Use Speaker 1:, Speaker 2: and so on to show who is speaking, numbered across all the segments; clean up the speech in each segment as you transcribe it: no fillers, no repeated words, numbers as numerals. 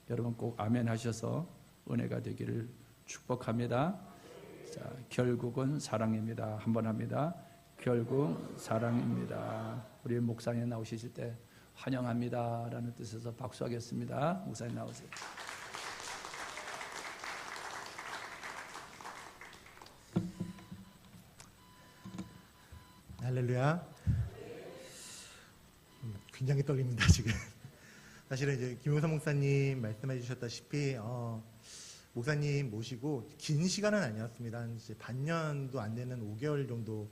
Speaker 1: 여러분 꼭 아멘 하셔서 은혜가 되기를 축복합니다. 자, 결국은 사랑입니다. 한번 합니다. 결국 사랑입니다. 우리 목사님 나오실 때 환영합니다 라는 뜻에서 박수하겠습니다. 목사님 나오세요.
Speaker 2: 할렐루야. 굉장히 떨립니다 지금. 사실은 이제 김용선 목사님 말씀해 주셨다시피 목사님 모시고 긴 시간은 아니었습니다. 한 이제 반년도 안 되는 5개월 정도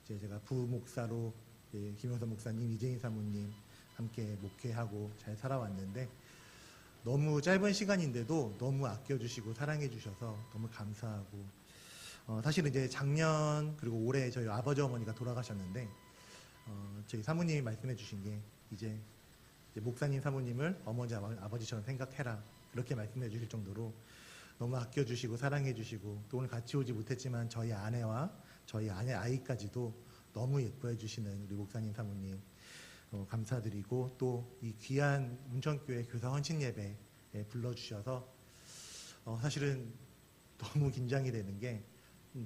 Speaker 2: 이제 제가 부목사로 김용선 목사님, 이재인 사모님 함께 목회하고 잘 살아왔는데 너무 짧은 시간인데도 너무 아껴주시고 사랑해주셔서 너무 감사하고 사실은 이제 작년 그리고 올해 저희 아버지 어머니가 돌아가셨는데 저희 사모님이 말씀해주신 게 이제 목사님 사모님을 어머니 아버지처럼 생각해라 그렇게 말씀해주실 정도로 너무 아껴주시고 사랑해주시고 또 오늘 같이 오지 못했지만 저희 아내와 저희 아내 아이까지도 너무 예뻐해주시는 우리 목사님 사모님 감사드리고 또 이 귀한 문천교회 교사 헌신 예배에 불러주셔서 사실은 너무 긴장이 되는 게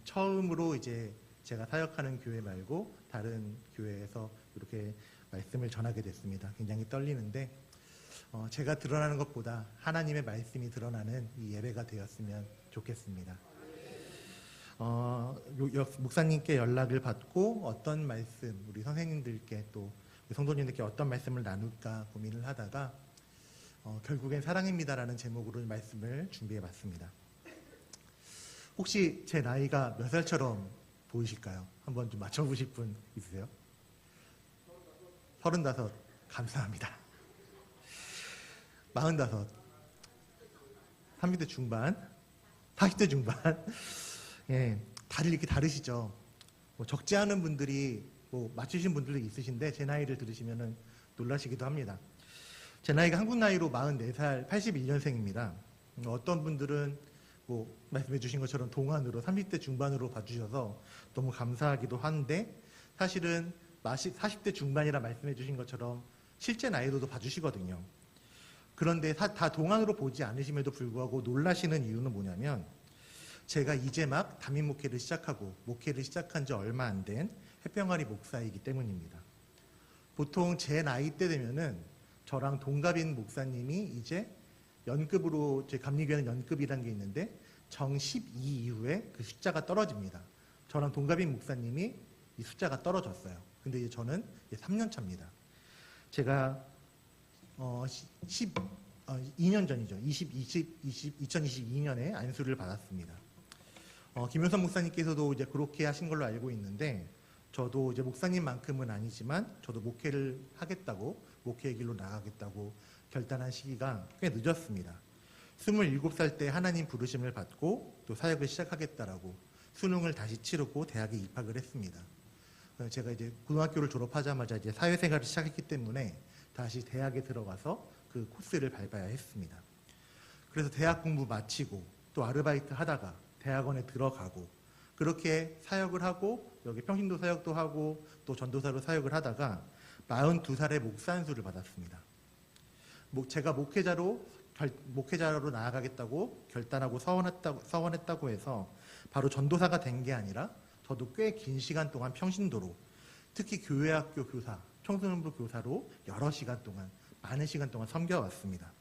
Speaker 2: 처음으로 이제 제가 사역하는 교회 말고 다른 교회에서 이렇게 말씀을 전하게 됐습니다. 굉장히 떨리는데 제가 드러나는 것보다 하나님의 말씀이 드러나는 이 예배가 되었으면 좋겠습니다. 목사님께 연락을 받고 어떤 말씀, 우리 선생님들께 또 성도님들께 어떤 말씀을 나눌까 고민을 하다가 결국엔 사랑입니다라는 제목으로 말씀을 준비해 봤습니다. 혹시 제 나이가 몇 살처럼 보이실까요? 한번 좀 맞춰보실 분 있으세요? 35. 감사합니다. 45. 30대 중반, 40대 중반. 예, 다들 이렇게 다르시죠? 적지 않은 분들이 맞추신 분들도 있으신데 제 나이를 들으시면 놀라시기도 합니다. 제 나이가 한국 나이로 44살, 81년생입니다. 어떤 분들은 말씀해 주신 것처럼 동안으로 30대 중반으로 봐주셔서 너무 감사하기도 한데 사실은 40대 중반이라 말씀해 주신 것처럼 실제 나이로도 봐주시거든요. 그런데 다 동안으로 보지 않으심에도 불구하고 놀라시는 이유는 뭐냐면 제가 이제 막 담임 목회를 시작하고 목회를 시작한 지 얼마 안 된 햇병아리 목사이기 때문입니다. 보통 제 나이 때 되면은 저랑 동갑인 목사님이 이제 연급으로 제 감리교회는 연급이라는 게 있는데 정 12 이후에 그 숫자가 떨어집니다. 저랑 동갑인 목사님이 이 숫자가 떨어졌어요. 근데 이제 저는 3년 차입니다. 제가 2년 전이죠. 2022년에 안수를 받았습니다. 김효선 목사님께서도 이제 그렇게 하신 걸로 알고 있는데 저도 이제 목사님만큼은 아니지만 저도 목회를 하겠다고 목회의 길로 나가겠다고 결단한 시기가 꽤 늦었습니다. 27살 때 하나님 부르심을 받고 또 사역을 시작하겠다라고 수능을 다시 치르고 대학에 입학을 했습니다. 제가 이제 고등학교를 졸업하자마자 이제 사회생활을 시작했기 때문에 다시 대학에 들어가서 그 코스를 밟아야 했습니다. 그래서 대학 공부 마치고 또 아르바이트 하다가 대학원에 들어가고 그렇게 사역을 하고 여기 평신도 사역도 하고 또 전도사로 사역을 하다가 42살에 목사 안수를 받았습니다. 제가 목회자로 나아가겠다고 결단하고 서원했다고 해서 바로 전도사가 된 게 아니라 저도 꽤 긴 시간 동안 평신도로 특히 교회학교 교사, 청소년부 교사로 여러 시간 동안 많은 시간 동안 섬겨왔습니다.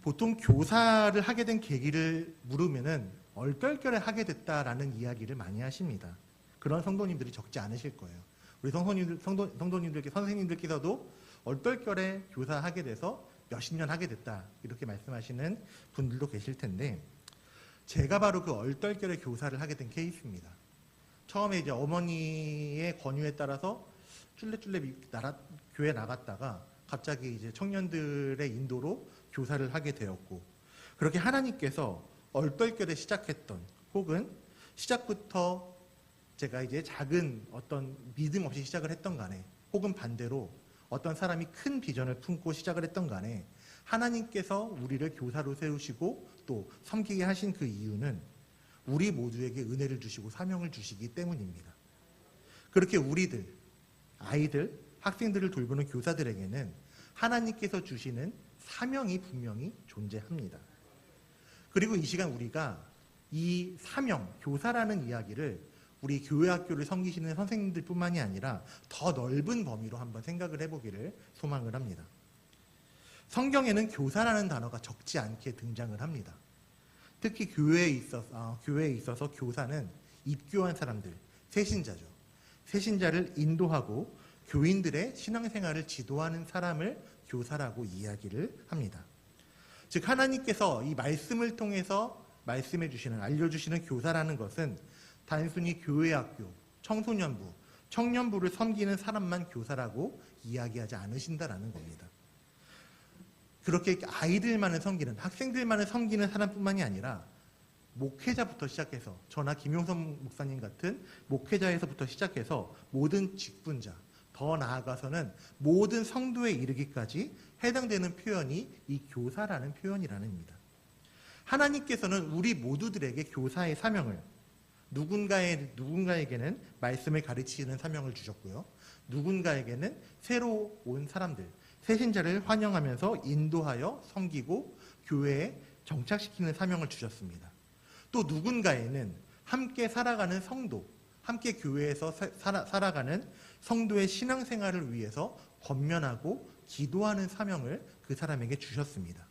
Speaker 2: 보통 교사를 하게 된 계기를 물으면은 얼떨결에 하게 됐다라는 이야기를 많이 하십니다. 그런 성도님들이 적지 않으실 거예요. 우리 선생님들께서도 얼떨결에 교사하게 돼서 몇십 년 하게 됐다 이렇게 말씀하시는 분들도 계실 텐데 제가 바로 그 얼떨결에 교사를 하게 된 케이스입니다. 처음에 이제 어머니의 권유에 따라서 쫄래쫄래 교회 나갔다가 갑자기 이제 청년들의 인도로 교사를 하게 되었고 그렇게 하나님께서 얼떨결에 시작했던 혹은 시작부터 제가 이제 작은 어떤 믿음 없이 시작을 했던 간에 혹은 반대로 어떤 사람이 큰 비전을 품고 시작을 했던 간에 하나님께서 우리를 교사로 세우시고 또 섬기게 하신 그 이유는 우리 모두에게 은혜를 주시고 사명을 주시기 때문입니다. 그렇게 우리들, 아이들, 학생들을 돌보는 교사들에게는 하나님께서 주시는 사명이 분명히 존재합니다. 그리고 이 시간 우리가 이 사명, 교사라는 이야기를 우리 교회 학교를 섬기시는 선생님들뿐만이 아니라 더 넓은 범위로 한번 생각을 해보기를 소망을 합니다. 성경에는 교사라는 단어가 적지 않게 등장을 합니다. 특히 교회에 있어서 교사는 입교한 사람들, 세신자죠. 세신자를 인도하고 교인들의 신앙생활을 지도하는 사람을 교사라고 이야기를 합니다. 즉 하나님께서 이 말씀을 통해서 말씀해 주시는, 알려주시는 교사라는 것은 단순히 교회 학교, 청소년부, 청년부를 섬기는 사람만 교사라고 이야기하지 않으신다라는 겁니다. 그렇게 아이들만을 섬기는, 학생들만을 섬기는 사람뿐만이 아니라 목회자부터 시작해서 저나 김용선 목사님 같은 목회자에서부터 시작해서 모든 직분자, 더 나아가서는 모든 성도에 이르기까지 해당되는 표현이 이 교사라는 표현이라는 겁니다. 하나님께서는 우리 모두들에게 교사의 사명을, 누군가에게는 말씀을 가르치는 사명을 주셨고요. 누군가에게는 새로 온 사람들, 새신자를 환영하면서 인도하여 섬기고 교회에 정착시키는 사명을 주셨습니다. 또 누군가에는 함께 살아가는 성도, 함께 교회에서 살아가는 성도의 신앙생활을 위해서 권면하고 기도하는 사명을 그 사람에게 주셨습니다.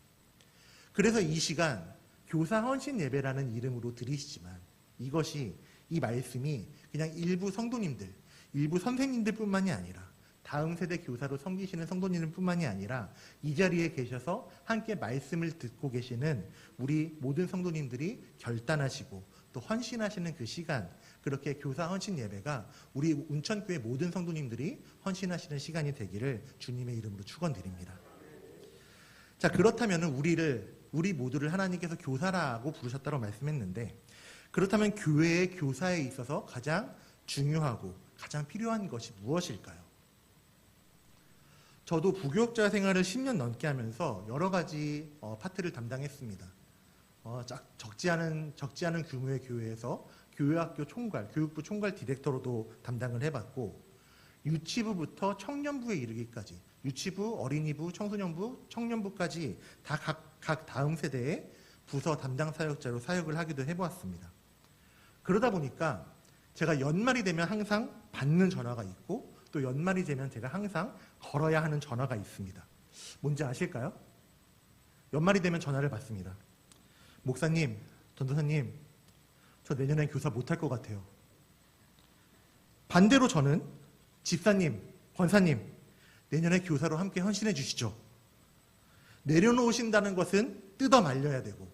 Speaker 2: 그래서 이 시간 교사 헌신 예배라는 이름으로 드리시지만 이 말씀이 그냥 일부 성도님들, 일부 선생님들뿐만이 아니라 다음 세대 교사로 섬기시는 성도님들뿐만이 아니라 이 자리에 계셔서 함께 말씀을 듣고 계시는 우리 모든 성도님들이 결단하시고 또 헌신하시는 그 시간, 그렇게 교사 헌신 예배가 우리 운천교회 모든 성도님들이 헌신하시는 시간이 되기를 주님의 이름으로 축원드립니다. 자, 그렇다면 우리 모두를 하나님께서 교사라고 부르셨다고 말씀했는데, 그렇다면 교회의 교사에 있어서 가장 중요하고 가장 필요한 것이 무엇일까요? 저도 부교육자 생활을 10년 넘게 하면서 여러 가지 파트를 담당했습니다. 적지 않은 규모의 교회에서 교회학교 총괄, 교육부 총괄 디렉터로도 담당을 해봤고, 유치부부터 청년부에 이르기까지, 유치부, 어린이부, 청소년부, 청년부까지 다 각 다음 세대의 부서 담당 사역자로 사역을 하기도 해보았습니다. 그러다 보니까 제가 연말이 되면 항상 받는 전화가 있고, 또 연말이 되면 제가 항상 걸어야 하는 전화가 있습니다. 뭔지 아실까요? 연말이 되면 전화를 받습니다. 목사님, 전도사님, 저 내년엔 교사 못할 것 같아요. 반대로 저는 집사님, 권사님, 내년에 교사로 함께 헌신해 주시죠. 내려놓으신다는 것은 뜯어 말려야 되고,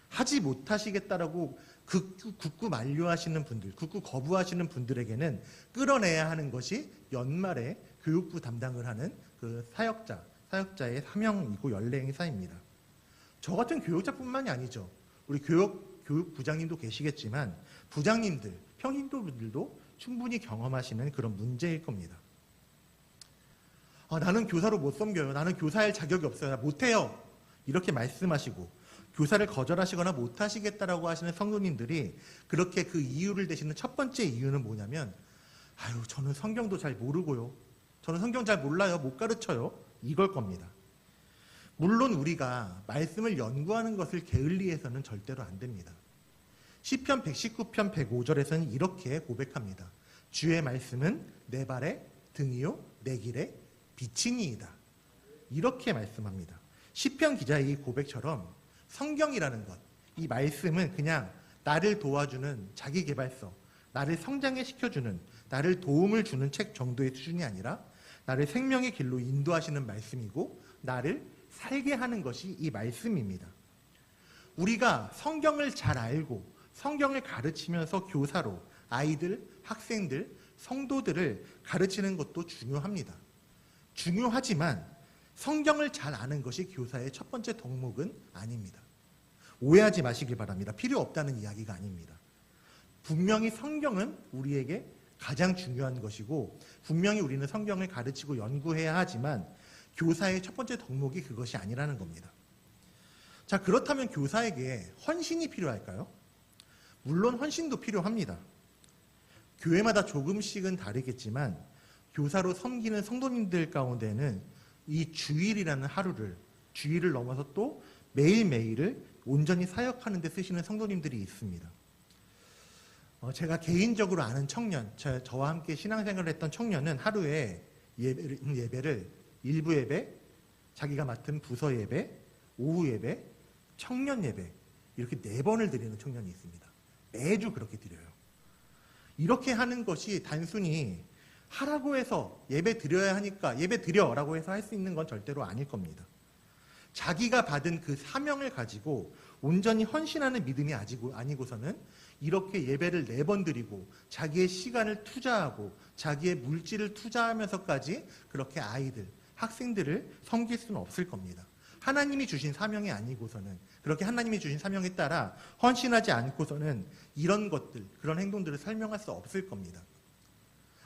Speaker 2: 하지 못하시겠다라고 굳고 만류하시는 분들, 굳고 거부하시는 분들에게는 끌어내야 하는 것이 연말에 교육부 담당을 하는 그 사역자의 사명이고 연례 행사입니다. 저 같은 교육자뿐만이 아니죠. 우리 교육부장님도 계시겠지만 부장님들, 평신도분들도 충분히 경험하시는 그런 문제일 겁니다. 나는 교사로 못 섬겨요. 나는 교사할 자격이 없어요. 나 못해요. 이렇게 말씀하시고 교사를 거절하시거나 못하시겠다라고 하시는 성도님들이 그렇게 그 이유를 대시는 첫 번째 이유는 뭐냐면, 저는 성경도 잘 모르고요. 저는 성경 잘 몰라요. 못 가르쳐요. 이걸 겁니다. 물론 우리가 말씀을 연구하는 것을 게을리해서는 절대로 안 됩니다. 시편 119편 105절에서는 이렇게 고백합니다. 주의 말씀은 내 발의 등이요 내 길의 빛이니이다. 이렇게 말씀합니다. 시편 기자의 이 고백처럼 성경이라는 것, 이 말씀은 그냥 나를 도와주는 자기계발서, 나를 성장시켜주는, 나를 도움을 주는 책 정도의 수준이 아니라 나를 생명의 길로 인도하시는 말씀이고 나를 살게 하는 것이 이 말씀입니다. 우리가 성경을 잘 알고 성경을 가르치면서 교사로 아이들, 학생들, 성도들을 가르치는 것도 중요합니다. 중요하지만 성경을 잘 아는 것이 교사의 첫 번째 덕목은 아닙니다. 오해하지 마시길 바랍니다. 필요 없다는 이야기가 아닙니다. 분명히 성경은 우리에게 가장 중요한 것이고 분명히 우리는 성경을 가르치고 연구해야 하지만 교사의 첫 번째 덕목이 그것이 아니라는 겁니다. 자, 그렇다면 교사에게 헌신이 필요할까요? 물론 헌신도 필요합니다. 교회마다 조금씩은 다르겠지만 교사로 섬기는 성도님들 가운데는 이 주일이라는 하루를 주일을 넘어서 또 매일매일을 온전히 사역하는 데 쓰시는 성도님들이 있습니다. 제가 개인적으로 아는 청년, 저와 함께 신앙생활을 했던 청년은 하루에 예배를 일부 예배, 자기가 맡은 부서 예배, 오후 예배, 청년 예배 이렇게 4번을 드리는 청년이 있습니다. 매주 그렇게 드려요. 이렇게 하는 것이 단순히 하라고 해서 예배 드려야 하니까 예배 드려라고 해서 할 수 있는 건 절대로 아닐 겁니다. 자기가 받은 그 사명을 가지고 온전히 헌신하는 믿음이 아니고서는 이렇게 예배를 4번 드리고 자기의 시간을 투자하고 자기의 물질을 투자하면서까지 그렇게 아이들, 학생들을 섬길 수는 없을 겁니다. 하나님이 주신 사명이 아니고서는 그렇게 하나님이 주신 사명에 따라 헌신하지 않고서는 이런 것들, 그런 행동들을 설명할 수 없을 겁니다.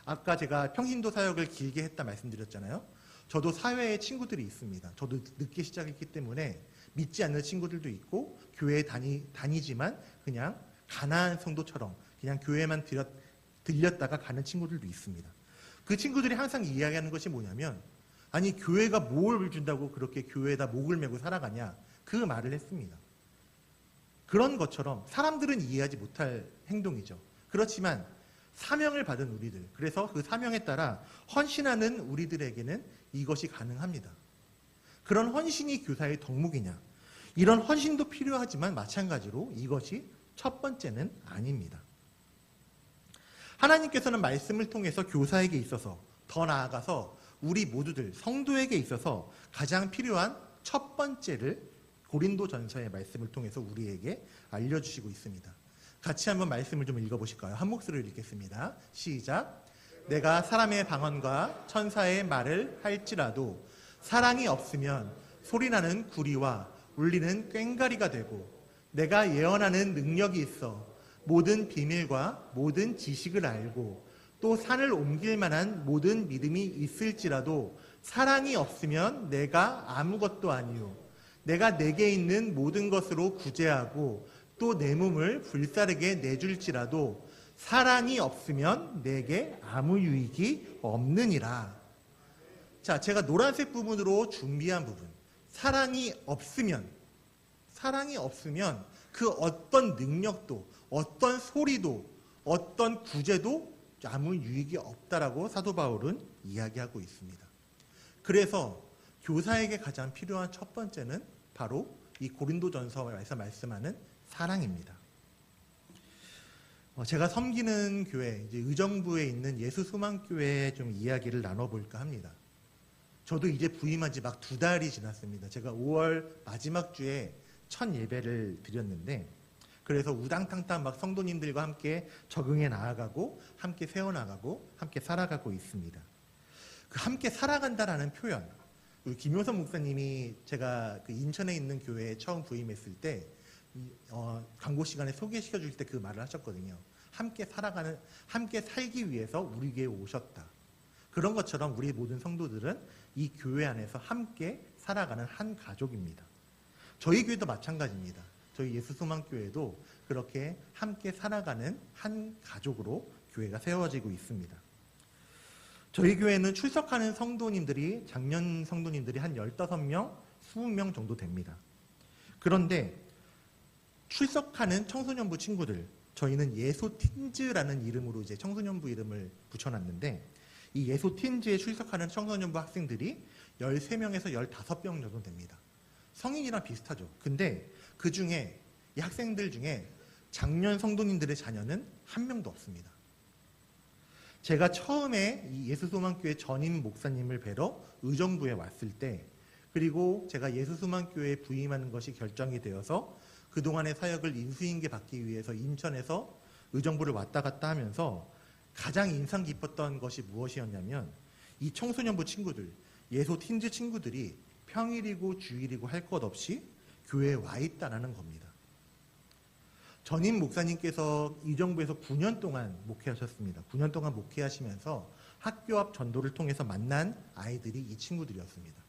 Speaker 2: 아까 제가 평신도 사역을 길게 했다 말씀드렸잖아요. 저도 사회에 친구들이 있습니다. 저도 늦게 시작했기 때문에 믿지 않는 친구들도 있고 교회에 다니지만 그냥 가난한 성도처럼 그냥 교회만 들렸다가 가는 친구들도 있습니다. 그 친구들이 항상 이야기하는 것이 뭐냐면 아니 교회가 뭘 준다고 그렇게 교회에다 목을 메고 살아가냐 그 말을 했습니다. 그런 것처럼 사람들은 이해하지 못할 행동이죠. 그렇지만 사명을 받은 우리들, 그래서 그 사명에 따라 헌신하는 우리들에게는 이것이 가능합니다. 그런 헌신이 교사의 덕목이냐? 이런 헌신도 필요하지만 마찬가지로 이것이 첫 번째는 아닙니다. 하나님께서는 말씀을 통해서 교사에게 있어서 더 나아가서 우리 모두들 성도에게 있어서 가장 필요한 첫 번째를 고린도전서의 말씀을 통해서 우리에게 알려주시고 있습니다. 같이 한번 말씀을 좀 읽어보실까요? 한 목소리로 읽겠습니다. 시작. 내가 사람의 방언과 천사의 말을 할지라도 사랑이 없으면 소리나는 구리와 울리는 꽹과리가 되고 내가 예언하는 능력이 있어 모든 비밀과 모든 지식을 알고 또 산을 옮길 만한 모든 믿음이 있을지라도 사랑이 없으면 내가 아무것도 아니요 내가 내게 있는 모든 것으로 구제하고 또 내 몸을 불사르게 내줄지라도 사랑이 없으면 내게 아무 유익이 없느니라. 자, 제가 노란색 부분으로 준비한 부분. 사랑이 없으면 그 어떤 능력도 어떤 소리도 어떤 구제도 아무 유익이 없다라고 사도 바울은 이야기하고 있습니다. 그래서 교사에게 가장 필요한 첫 번째는 바로 이 고린도전서에서 말씀하는 사랑입니다. 제가 섬기는 교회, 이제 의정부에 있는 예수소망교회에 좀 이야기를 나눠볼까 합니다. 저도 이제 부임한 지 막 2달이 지났습니다. 제가 5월 마지막 주에 첫 예배를 드렸는데, 그래서 우당탕탕 막 성도님들과 함께 적응해 나아가고, 함께 세워나가고, 함께 살아가고 있습니다. 그 함께 살아간다라는 표현, 김효선 목사님이 제가 그 인천에 있는 교회에 처음 부임했을 때 광고 시간에 소개시켜 줄 때 그 말을 하셨거든요. 함께 살기 위해서 우리 교회에 오셨다. 그런 것처럼 우리 모든 성도들은 이 교회 안에서 함께 살아가는 한 가족입니다. 저희 교회도 마찬가지입니다. 저희 예수소망교회도 그렇게 함께 살아가는 한 가족으로 교회가 세워지고 있습니다. 저희 교회는 출석하는 성도님들이 작년 성도님들이 한 15명, 20명 정도 됩니다. 그런데 출석하는 청소년부 친구들, 저희는 예소틴즈라는 이름으로 이제 청소년부 이름을 붙여놨는데 이 예소틴즈에 출석하는 청소년부 학생들이 13명에서 15명 정도 됩니다. 성인이랑 비슷하죠. 근데 그 중에 이 학생들 중에 작년 성도님들의 자녀는 한 명도 없습니다. 제가 처음에 이 예수소망교회 전임 목사님을 뵈러 의정부에 왔을 때, 그리고 제가 예수소망교회에 부임하는 것이 결정이 되어서 그동안의 사역을 인수인계 받기 위해서 인천에서 의정부를 왔다 갔다 하면서 가장 인상 깊었던 것이 무엇이었냐면 이 청소년부 친구들, 예소틴즈 친구들이 평일이고 주일이고 할 것 없이 교회에 와 있다는 겁니다. 전임 목사님께서 의정부에서 9년 동안 목회하셨습니다. 9년 동안 목회하시면서 학교 앞 전도를 통해서 만난 아이들이 이 친구들이었습니다.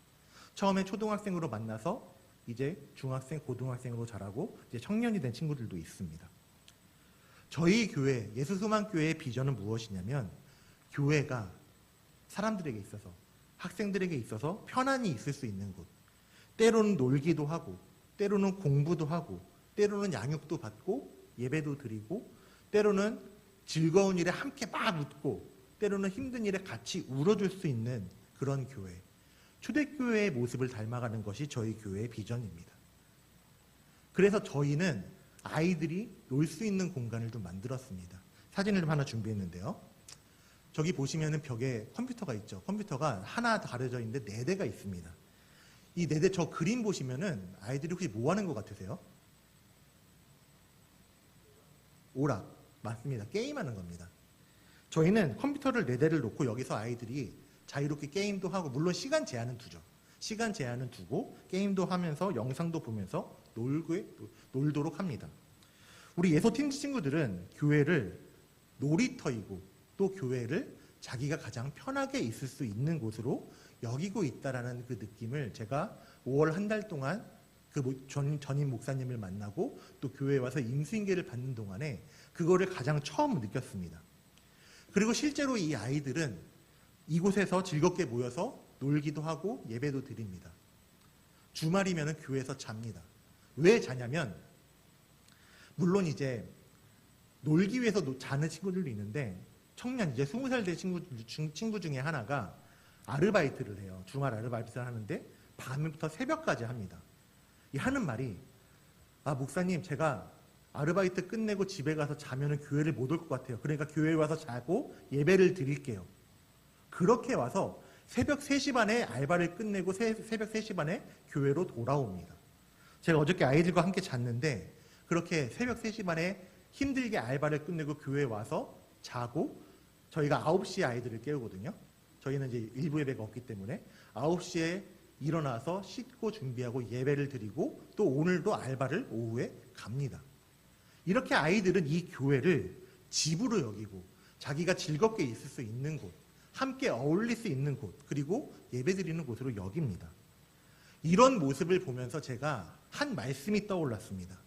Speaker 2: 처음에 초등학생으로 만나서 이제 중학생, 고등학생으로 자라고 이제 청년이 된 친구들도 있습니다. 저희 교회, 예수소망교회의 비전은 무엇이냐면 교회가 사람들에게 있어서, 학생들에게 있어서 편안히 있을 수 있는 곳, 때로는 놀기도 하고, 때로는 공부도 하고, 때로는 양육도 받고, 예배도 드리고, 때로는 즐거운 일에 함께 막 웃고, 때로는 힘든 일에 같이 울어줄 수 있는 그런 교회. 초대교회의 모습을 닮아가는 것이 저희 교회의 비전입니다. 그래서 저희는 아이들이 놀 수 있는 공간을 좀 만들었습니다. 사진을 좀 하나 준비했는데요. 저기 보시면은 벽에 컴퓨터가 있죠. 컴퓨터가 하나 가려져 있는데 4대가 있습니다. 이 4대 저 그림 보시면은 아이들이 혹시 뭐 하는 것 같으세요? 오락. 맞습니다. 게임하는 겁니다. 저희는 컴퓨터를 4대를 놓고 여기서 아이들이 자유롭게 게임도 하고, 물론 시간 제한은 두죠. 시간 제한은 두고 게임도 하면서 영상도 보면서 놀도록 합니다. 우리 예소팀 친구들은 교회를 놀이터이고 또 교회를 자기가 가장 편하게 있을 수 있는 곳으로 여기고 있다라는 그 느낌을 제가 5월 한 달 동안 그 전임 목사님을 만나고 또 교회에 와서 임수인계를 받는 동안에 그거를 가장 처음 느꼈습니다. 그리고 실제로 이 아이들은 이곳에서 즐겁게 모여서 놀기도 하고 예배도 드립니다. 주말이면 교회에서 잡니다. 왜 자냐면, 물론 이제 놀기 위해서 자는 친구들도 있는데, 청년 이제 20살 된 친구 중에 하나가 아르바이트를 해요. 주말 아르바이트를 하는데 밤부터 새벽까지 합니다. 이 하는 말이, 목사님, 제가 아르바이트 끝내고 집에 가서 자면은 교회를 못 올 것 같아요. 그러니까 교회에 와서 자고 예배를 드릴게요. 그렇게 와서 새벽 3시 반에 알바를 끝내고 새벽 3시 반에 교회로 돌아옵니다. 제가 어저께 아이들과 함께 잤는데 그렇게 새벽 3시 반에 힘들게 알바를 끝내고 교회에 와서 자고, 저희가 9시에 아이들을 깨우거든요. 저희는 이제 일부 예배가 없기 때문에 9시에 일어나서 씻고 준비하고 예배를 드리고 또 오늘도 알바를 오후에 갑니다. 이렇게 아이들은 이 교회를 집으로 여기고 자기가 즐겁게 있을 수 있는 곳, 함께 어울릴 수 있는 곳, 그리고 예배드리는 곳으로 여깁니다. 이런 모습을 보면서 제가 한 말씀이 떠올랐습니다.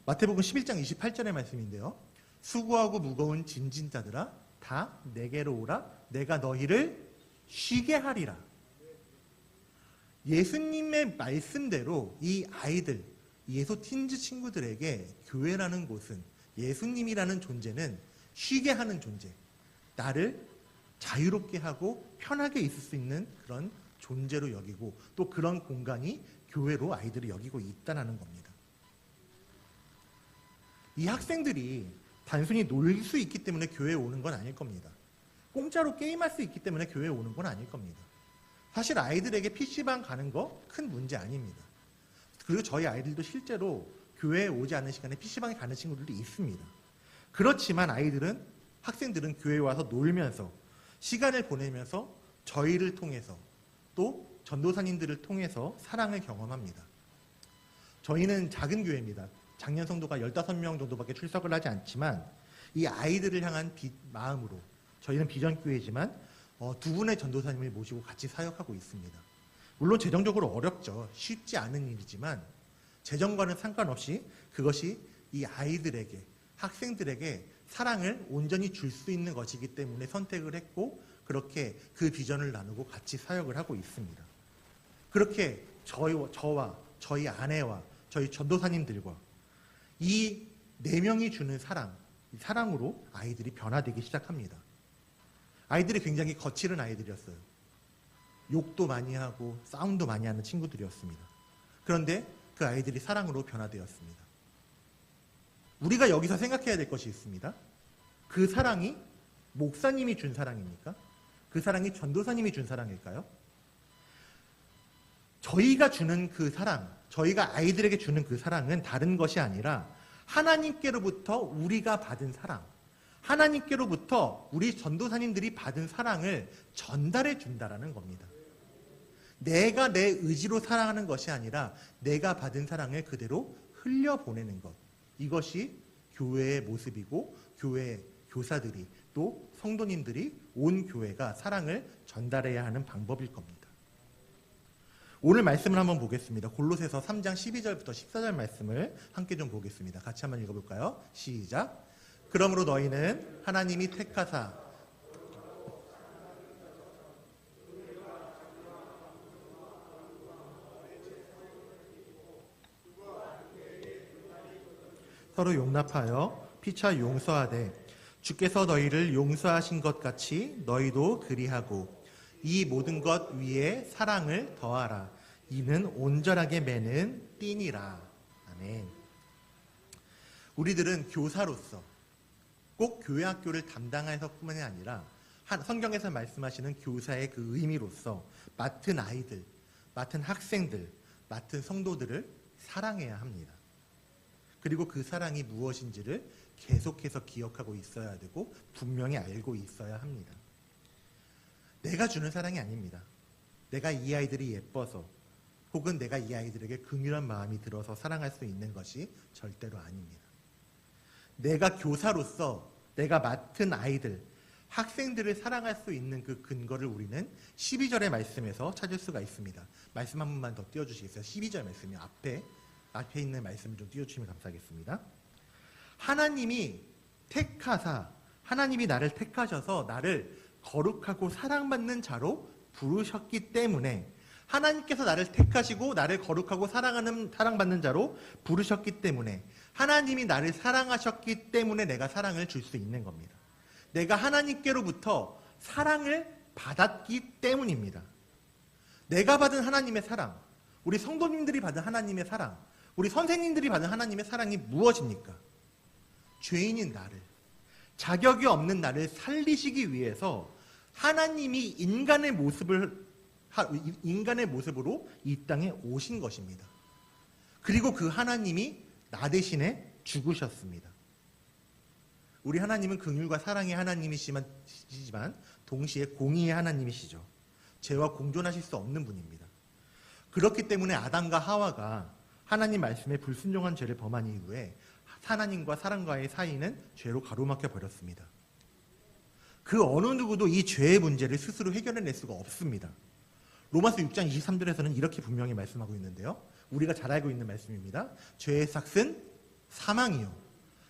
Speaker 2: 마태복음 11장 28절의 말씀인데요. 수고하고 무거운 짐진 자들아 다 내게로 오라, 내가 너희를 쉬게 하리라. 예수님의 말씀대로 이 아이들, 예소틴즈 친구들에게 교회라는 곳은, 예수님이라는 존재는 쉬게 하는 존재, 나를 자유롭게 하고 편하게 있을 수 있는 그런 존재로 여기고 또 그런 공간이 교회로 아이들이 여기고 있다는 겁니다. 이 학생들이 단순히 놀 수 있기 때문에 교회에 오는 건 아닐 겁니다. 공짜로 게임할 수 있기 때문에 교회에 오는 건 아닐 겁니다. 사실 아이들에게 PC방 가는 거 큰 문제 아닙니다. 그리고 저희 아이들도 실제로 교회에 오지 않는 시간에 PC방에 가는 친구들도 있습니다. 그렇지만 아이들은, 학생들은 교회에 와서 놀면서 시간을 보내면서 저희를 통해서 또 전도사님들을 통해서 사랑을 경험합니다. 저희는 작은 교회입니다. 작년 성도가 15명 정도밖에 출석을 하지 않지만 이 아이들을 향한 마음으로 저희는 비전교회지만 2분의 전도사님을 모시고 같이 사역하고 있습니다. 물론 재정적으로 어렵죠. 쉽지 않은 일이지만 재정과는 상관없이 그것이 이 아이들에게, 학생들에게 사랑을 온전히 줄 수 있는 것이기 때문에 선택을 했고 그렇게 그 비전을 나누고 같이 사역을 하고 있습니다. 그렇게 저와 저희 아내와 저희 전도사님들과 이 4명이 주는 사랑, 이 사랑으로 아이들이 변화되기 시작합니다. 아이들이 굉장히 거칠은 아이들이었어요. 욕도 많이 하고 싸움도 많이 하는 친구들이었습니다. 그런데 그 아이들이 사랑으로 변화되었습니다. 우리가 여기서 생각해야 될 것이 있습니다. 그 사랑이 목사님이 준 사랑입니까? 그 사랑이 전도사님이 준 사랑일까요? 저희가 주는 그 사랑, 저희가 아이들에게 주는 그 사랑은 다른 것이 아니라 하나님께로부터 우리가 받은 사랑, 하나님께로부터 우리 전도사님들이 받은 사랑을 전달해 준다라는 겁니다. 내가 내 의지로 사랑하는 것이 아니라 내가 받은 사랑을 그대로 흘려보내는 것. 이것이 교회의 모습이고 교회 교사들이 또 성도님들이 온 교회가 사랑을 전달해야 하는 방법일 겁니다. 오늘 말씀을 한번 보겠습니다. 골로새서 3장 12절부터 14절 말씀을 함께 좀 보겠습니다. 같이 한번 읽어볼까요? 시작. 그러므로 너희는 하나님이 택하사 서로 용납하여 피차 용서하되 주께서 너희를 용서하신 것 같이 너희도 그리하고 이 모든 것 위에 사랑을 더하라. 이는 온전하게 매는 띠니라. 아멘. 우리들은 교사로서 꼭 교회 학교를 담당해서뿐만이 아니라 성경에서 말씀하시는 교사의 그 의미로서 맡은 아이들, 맡은 학생들, 맡은 성도들을 사랑해야 합니다. 그리고 그 사랑이 무엇인지를 계속해서 기억하고 있어야 되고 분명히 알고 있어야 합니다. 내가 주는 사랑이 아닙니다. 내가 이 아이들이 예뻐서 혹은 내가 이 아이들에게 긍휼한 마음이 들어서 사랑할 수 있는 것이 절대로 아닙니다. 내가 교사로서 내가 맡은 아이들, 학생들을 사랑할 수 있는 그 근거를 우리는 12절의 말씀에서 찾을 수가 있습니다. 말씀 한 번만 더 띄워주시겠어요? 12절 말씀이 앞에 있는 말씀을 좀 띄워주시면 감사하겠습니다. 하나님이 나를 택하셔서 나를 거룩하고 사랑받는 자로 부르셨기 때문에 하나님께서 나를 택하시고 나를 거룩하고 사랑받는 자로 부르셨기 때문에 하나님이 나를 사랑하셨기 때문에 내가 사랑을 줄 수 있는 겁니다. 내가 하나님께로부터 사랑을 받았기 때문입니다. 내가 받은 하나님의 사랑, 우리 성도님들이 받은 하나님의 사랑, 우리 선생님들이 받은 하나님의 사랑이 무엇입니까? 죄인인 나를, 자격이 없는 나를 살리시기 위해서 하나님이 인간의 모습으로 이 땅에 오신 것입니다. 그리고 그 하나님이 나 대신에 죽으셨습니다. 우리 하나님은 긍휼과 사랑의 하나님이시지만 동시에 공의의 하나님이시죠. 죄와 공존하실 수 없는 분입니다. 그렇기 때문에 아담과 하와가 하나님 말씀에 불순종한 죄를 범한 이후에 하나님과 사람과의 사이는 죄로 가로막혀 버렸습니다. 그 어느 누구도 이 죄의 문제를 스스로 해결해낼 수가 없습니다. 로마서 6장 23절에서는 이렇게 분명히 말씀하고 있는데요. 우리가 잘 알고 있는 말씀입니다. 죄의 삭은 사망이요.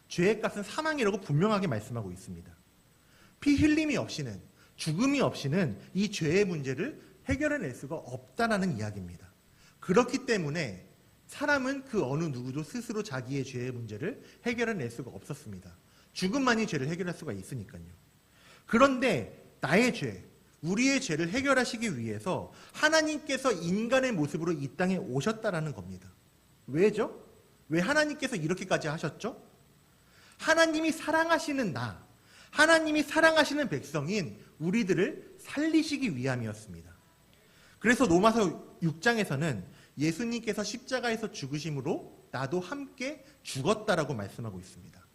Speaker 2: 죄의 값은 사망이라고 분명하게 말씀하고 있습니다. 피 흘림이 없이는, 죽음이 없이는 이 죄의 문제를 해결해낼 수가 없다는 이야기입니다. 그렇기 때문에 사람은 그 어느 누구도 스스로 자기의 죄의 문제를 해결해낼 수가 없었습니다. 죽음만이 죄를 해결할 수가 있으니까요. 그런데 나의 죄, 우리의 죄를 해결하시기 위해서 하나님께서 인간의 모습으로 이 땅에 오셨다라는 겁니다. 왜죠? 왜 하나님께서 이렇게까지 하셨죠? 하나님이 사랑하시는 하나님이 사랑하시는 백성인 우리들을 살리시기 위함이었습니다. 그래서 로마서 6장에서는 예수님께서 십자가에서 죽으심으로 나도 함께 죽었다라고 말씀하고 있습니다.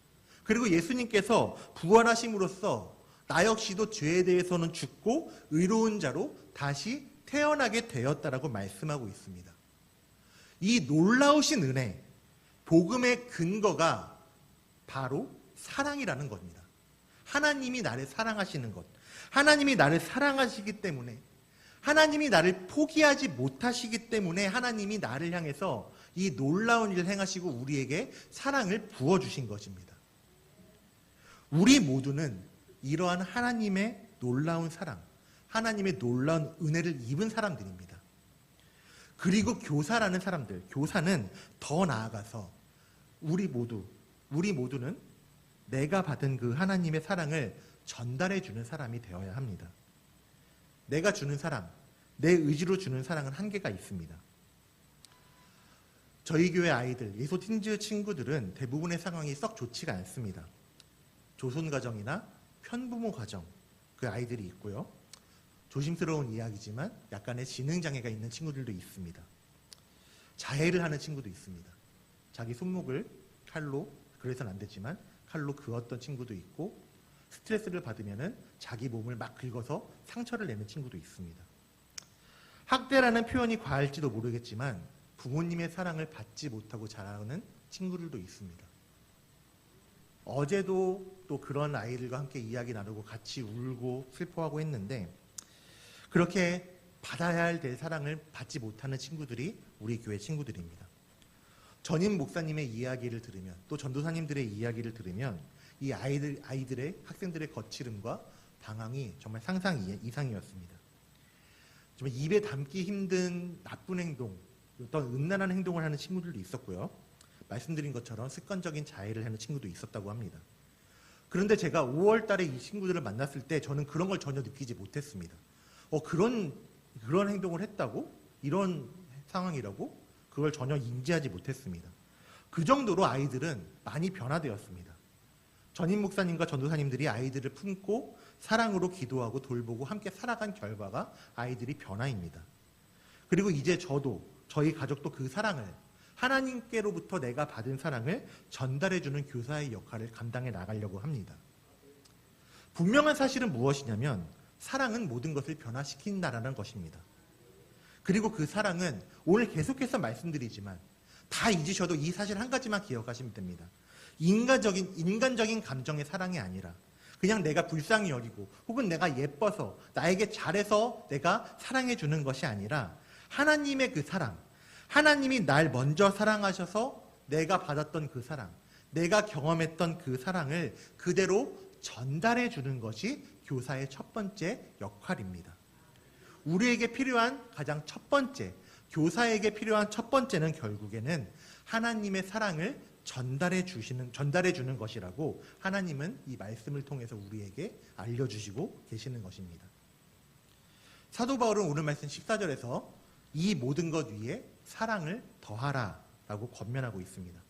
Speaker 2: 그리고 예수님께서 부활하심으로써 나 역시도 죄에 대해서는 죽고 의로운 자로 다시 태어나게 되었다라고 말씀하고 있습니다. 이 놀라우신 은혜, 복음의 근거가 바로 사랑이라는 겁니다. 하나님이 나를 사랑하시는 것, 하나님이 나를 사랑하시기 때문에, 하나님이 나를 포기하지 못하시기 때문에 하나님이 나를 향해서 이 놀라운 일을 행하시고 우리에게 사랑을 부어주신 것입니다. 우리 모두는 이러한 하나님의 놀라운 사랑, 하나님의 놀라운 은혜를 입은 사람들입니다. 그리고 교사라는 사람들, 교사는 더 나아가서 우리 모두는 내가 받은 그 하나님의 사랑을 전달해 주는 사람이 되어야 합니다. 내가 주는 사랑, 내 의지로 주는 사랑은 한계가 있습니다. 저희 교회 아이들, 예소틴즈 친구들은 대부분의 상황이 썩 좋지가 않습니다. 조손가정이나 편부모 가정, 그 아이들이 있고요. 조심스러운 이야기지만 약간의 지능장애가 있는 친구들도 있습니다. 자해를 하는 친구도 있습니다. 자기 손목을 칼로, 그래서는 안 되지만 칼로 그었던 친구도 있고, 스트레스를 받으면은 자기 몸을 막 긁어서 상처를 내는 친구도 있습니다. 학대라는 표현이 과할지도 모르겠지만 부모님의 사랑을 받지 못하고 자라는 친구들도 있습니다. 어제도 또 그런 아이들과 함께 이야기 나누고 같이 울고 슬퍼하고 했는데, 그렇게 받아야 될 사랑을 받지 못하는 친구들이 우리 교회 친구들입니다. 전임 목사님의 이야기를 들으면, 또 전도사님들의 이야기를 들으면 이 아이들의 학생들의 거칠음과 방황이 정말 상상 이상이었습니다. 정말 입에 담기 힘든 나쁜 행동, 어떤 음란한 행동을 하는 친구들도 있었고요. 말씀드린 것처럼 습관적인 자해를 하는 친구도 있었다고 합니다. 그런데 제가 5월 달에 이 친구들을 만났을 때 저는 그런 걸 전혀 느끼지 못했습니다. 그런 행동을 했다고? 이런 상황이라고? 그걸 전혀 인지하지 못했습니다. 그 정도로 아이들은 많이 변화되었습니다. 전임 목사님과 전도사님들이 아이들을 품고 사랑으로 기도하고 돌보고 함께 살아간 결과가 아이들이 변화입니다. 그리고 이제 저희 가족도 그 사랑을, 하나님께로부터 내가 받은 사랑을 전달해주는 교사의 역할을 감당해 나가려고 합니다. 분명한 사실은 무엇이냐면 사랑은 모든 것을 변화시킨다라는 것입니다. 그리고 그 사랑은 오늘 계속해서 말씀드리지만 다 잊으셔도 이 사실 한 가지만 기억하시면 됩니다. 인간적인 감정의 사랑이 아니라 그냥 내가 불쌍히 여기고 혹은 내가 예뻐서 나에게 잘해서 내가 사랑해 주는 것이 아니라 하나님의 그 사랑, 하나님이 날 먼저 사랑하셔서 내가 받았던 그 사랑, 내가 경험했던 그 사랑을 그대로 전달해 주는 것이 교사의 첫 번째 역할입니다. 우리에게 필요한 가장 첫 번째, 교사에게 필요한 첫 번째는 결국에는 하나님의 사랑을 전달해 주는 것이라고 하나님은 이 말씀을 통해서 우리에게 알려주시고 계시는 것입니다. 사도 바울은 오늘 말씀 14절에서 이 모든 것 위에 사랑을 더하라 라고 권면하고 있습니다.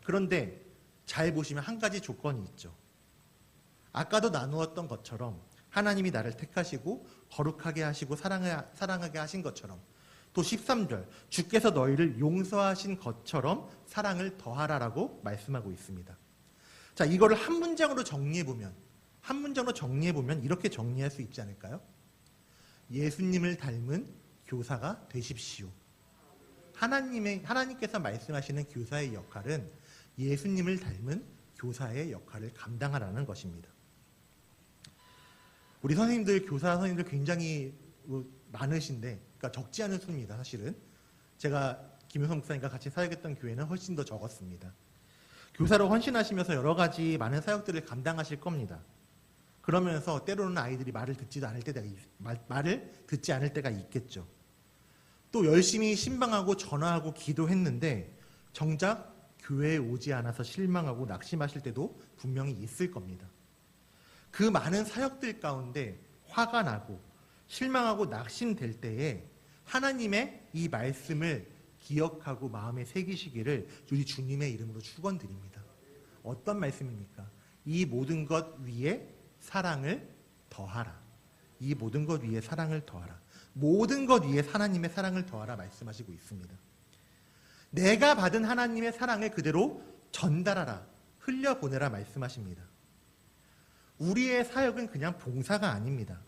Speaker 2: 그런데 잘 보시면 한 가지 조건이 있죠. 아까도 나누었던 것처럼 하나님이 나를 택하시고 거룩하게 하시고 사랑하게 하신 것처럼 또 13절 주께서 너희를 용서하신 것처럼 사랑을 더하라라고 말씀하고 있습니다. 자, 이거를 한 문장으로 정리해보면 이렇게 정리할 수 있지 않을까요? 예수님을 닮은 교사가 되십시오. 하나님께서 말씀하시는 교사의 역할은 예수님을 닮은 교사의 역할을 감당하라는 것입니다. 우리 교사 선생님들 굉장히 많으신데, 그러니까 적지 않은 수입니다, 사실은. 제가 김효성 목사님과 같이 사역했던 교회는 훨씬 더 적었습니다. 교사로 헌신하시면서 여러 가지 많은 사역들을 감당하실 겁니다. 그러면서 때로는 아이들이 말을 듣지 않을 때가 있겠죠. 또 열심히 신방하고 전화하고 기도했는데 정작 교회에 오지 않아서 실망하고 낙심하실 때도 분명히 있을 겁니다. 그 많은 사역들 가운데 화가 나고 실망하고 낙심될 때에 하나님의 이 말씀을 기억하고 마음에 새기시기를 우리 주님의 이름으로 축원드립니다. 어떤 말씀입니까? 이 모든 것 위에 사랑을 더하라. 이 모든 것 위에 사랑을 더하라. 모든 것 위에 하나님의 사랑을 더하라 말씀하시고 있습니다. 내가 받은 하나님의 사랑을 그대로 전달하라, 흘려보내라 말씀하십니다. 우리의 사역은 그냥 봉사가 아닙니다.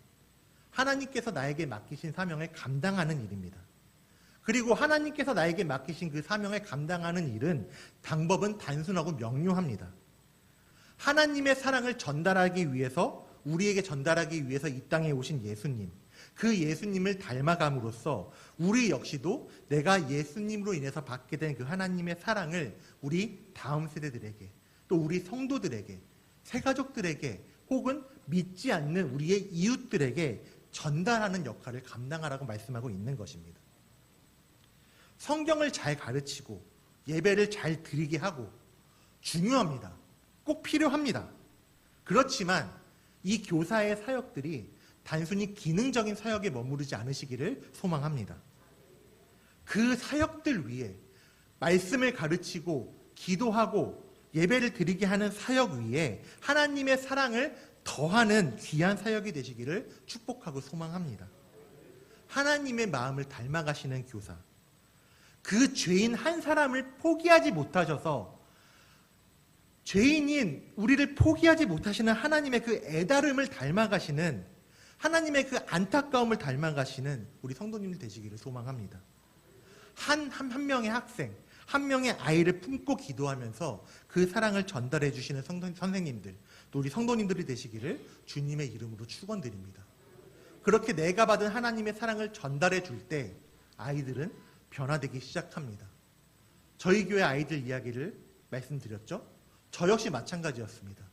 Speaker 2: 하나님께서 나에게 맡기신 사명을 감당하는 일입니다. 그리고 하나님께서 나에게 맡기신 그 사명을 감당하는 일은 방법은 단순하고 명료합니다. 하나님의 사랑을 전달하기 위해서, 우리에게 전달하기 위해서 이 땅에 오신 예수님, 그 예수님을 닮아감으로써 우리 역시도 내가 예수님으로 인해서 받게 된 그 하나님의 사랑을 우리 다음 세대들에게, 또 우리 성도들에게, 새가족들에게, 혹은 믿지 않는 우리의 이웃들에게 전달하는 역할을 감당하라고 말씀하고 있는 것입니다. 성경을 잘 가르치고 예배를 잘 드리게 하고 중요합니다. 꼭 필요합니다. 그렇지만 이 교사의 사역들이 단순히 기능적인 사역에 머무르지 않으시기를 소망합니다. 그 사역들 위에 말씀을 가르치고 기도하고 예배를 드리게 하는 사역 위에 하나님의 사랑을 더하는 귀한 사역이 되시기를 축복하고 소망합니다. 하나님의 마음을 닮아가시는 교사, 그 죄인 한 사람을 포기하지 못하셔서 죄인인 우리를 포기하지 못하시는 하나님의 그 애다름을 닮아가시는, 하나님의 그 안타까움을 닮아가시는 우리 성도님들 되시기를 소망합니다. 한 명의 학생, 한 명의 아이를 품고 기도하면서 그 사랑을 전달해 주시는 선생님들, 또 우리 성도님들이 되시기를 주님의 이름으로 축원드립니다. 그렇게 내가 받은 하나님의 사랑을 전달해 줄 때 아이들은 변화되기 시작합니다. 저희 교회 아이들 이야기를 말씀드렸죠? 저 역시 마찬가지였습니다.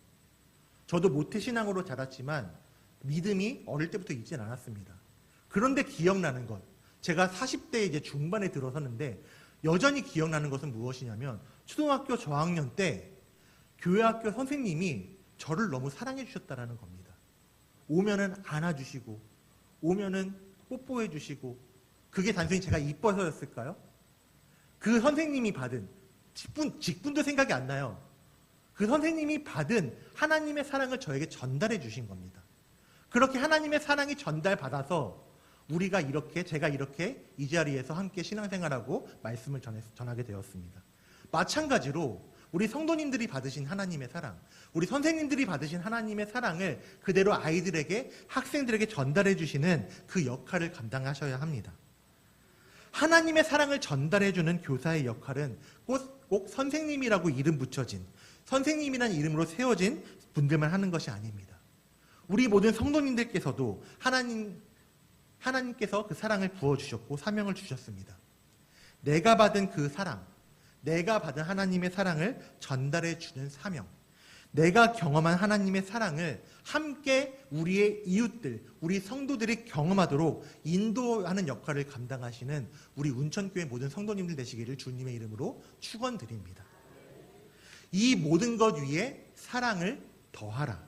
Speaker 2: 저도 모태신앙으로 자랐지만 믿음이 어릴 때부터 있진 않았습니다. 그런데 기억나는 것, 제가 40대 이제 중반에 들어섰는데 여전히 기억나는 것은 무엇이냐면 초등학교 저학년 때 교회학교 선생님이 저를 너무 사랑해 주셨다라는 겁니다. 오면은 안아주시고 오면은 뽀뽀해 주시고 그게 단순히 제가 이뻐서였을까요? 그 선생님이 받은 직분도 생각이 안 나요. 그 선생님이 받은 하나님의 사랑을 저에게 전달해 주신 겁니다. 그렇게 하나님의 사랑이 전달받아서 제가 이렇게 이 자리에서 함께 신앙생활하고 말씀을 전하게 되었습니다. 마찬가지로 우리 성도님들이 받으신 하나님의 사랑, 우리 선생님들이 받으신 하나님의 사랑을 그대로 아이들에게, 학생들에게 전달해 주시는 그 역할을 감당하셔야 합니다. 하나님의 사랑을 전달해 주는 교사의 역할은 꼭 선생님이라고 이름 붙여진, 선생님이라는 이름으로 세워진 분들만 하는 것이 아닙니다. 우리 모든 성도님들께서도 하나님께서 그 사랑을 부어주셨고 사명을 주셨습니다. 내가 받은 그 사랑, 내가 받은 하나님의 사랑을 전달해 주는 사명, 내가 경험한 하나님의 사랑을 함께 우리의 이웃들, 우리 성도들이 경험하도록 인도하는 역할을 감당하시는 우리 운천교회 모든 성도님들 되시기를 주님의 이름으로 축원드립니다. 이 모든 것 위에 사랑을 더하라.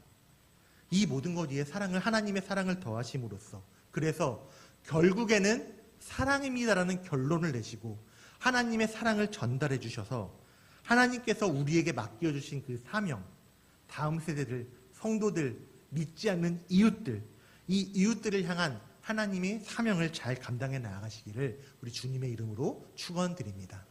Speaker 2: 이 모든 것 위에 하나님의 사랑을 더하심으로써, 그래서 결국에는 사랑입니다라는 결론을 내시고 하나님의 사랑을 전달해 주셔서 하나님께서 우리에게 맡겨주신 그 사명, 다음 세대들, 성도들, 믿지 않는 이웃들, 이 이웃들을 향한 하나님의 사명을 잘 감당해 나가시기를 우리 주님의 이름으로 축원드립니다.